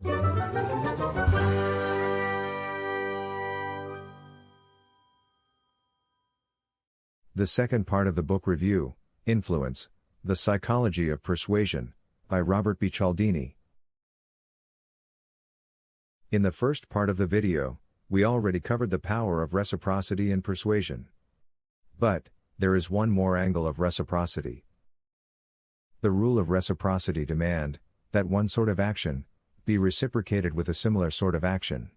The second part of the book review, Influence, The Psychology of Persuasion, by Robert B. Cialdini. In the first part of the video, we already covered the power of reciprocity in persuasion. But, there is one more angle of reciprocity. The rule of reciprocity demand that one sort of action be reciprocated with a similar sort of action.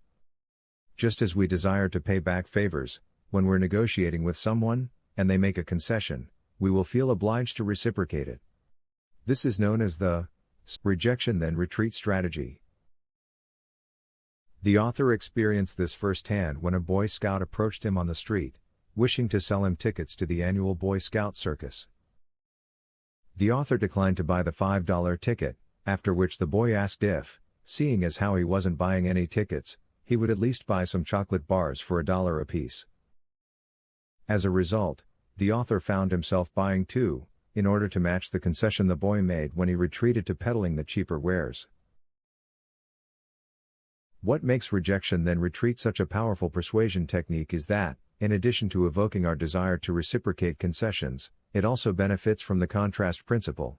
Just as we desire to pay back favors when we're negotiating with someone, and they make a concession, we will feel obliged to reciprocate it. This is known as the rejection then retreat strategy. The author experienced this firsthand when a Boy Scout approached him on the street, wishing to sell him tickets to the annual Boy Scout circus. The author declined to buy the $5 ticket, after which the boy asked if, seeing as how he wasn't buying any tickets, he would at least buy some chocolate bars for $1 apiece. As a result, the author found himself buying two, in order to match the concession the boy made when he retreated to peddling the cheaper wares. What makes rejection then retreat such a powerful persuasion technique is that, in addition to evoking our desire to reciprocate concessions, it also benefits from the contrast principle.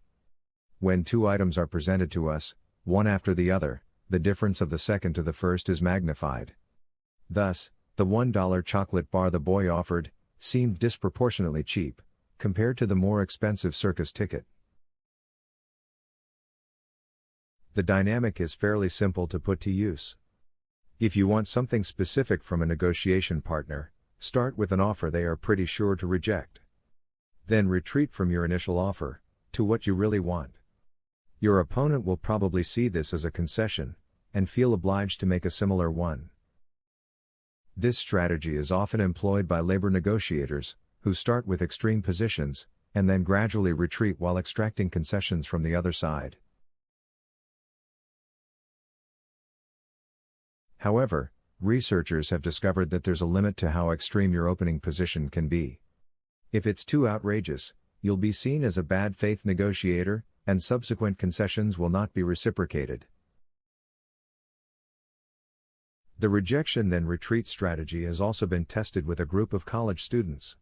When two items are presented to us, one after the other, the difference of the second to the first is magnified. Thus, the $1 chocolate bar the boy offered seemed disproportionately cheap, compared to the more expensive circus ticket. The dynamic is fairly simple to put to use. If you want something specific from a negotiation partner, start with an offer they are pretty sure to reject. Then retreat from your initial offer to what you really want. Your opponent will probably see this as a concession, and feel obliged to make a similar one. This strategy is often employed by labor negotiators, who start with extreme positions, and then gradually retreat while extracting concessions from the other side. However, researchers have discovered that there's a limit to how extreme your opening position can be. If it's too outrageous, you'll be seen as a bad faith negotiator, and subsequent concessions will not be reciprocated. The rejection then retreat strategy has also been tested with a group of college students.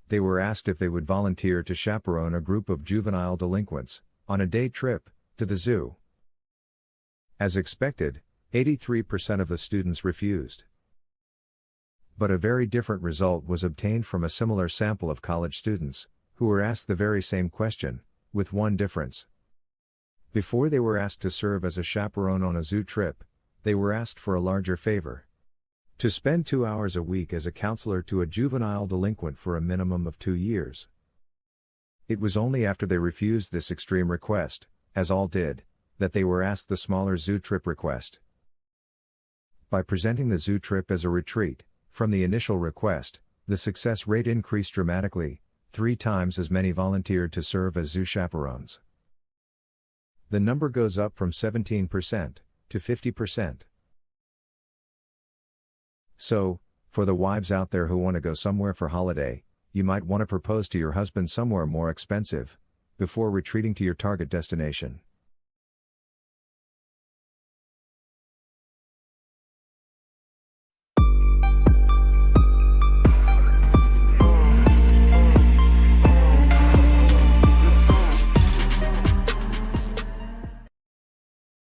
They were asked if they would volunteer to chaperone a group of juvenile delinquents on a day trip to the zoo. As expected, 83% of the students refused. But a very different result was obtained from a similar sample of college students, who were asked the very same question, with one difference. Before they were asked to serve as a chaperone on a zoo trip, they were asked for a larger favor: to spend 2 hours a week as a counselor to a juvenile delinquent for a minimum of 2 years. It was only after they refused this extreme request, as all did, that they were asked the smaller zoo trip request. By presenting the zoo trip as a retreat from the initial request, the success rate increased dramatically. 3 times as many volunteered to serve as zoo chaperones. The number goes up from 17% to 50%. So, for the wives out there who want to go somewhere for holiday, you might want to propose to your husband somewhere more expensive, before retreating to your target destination.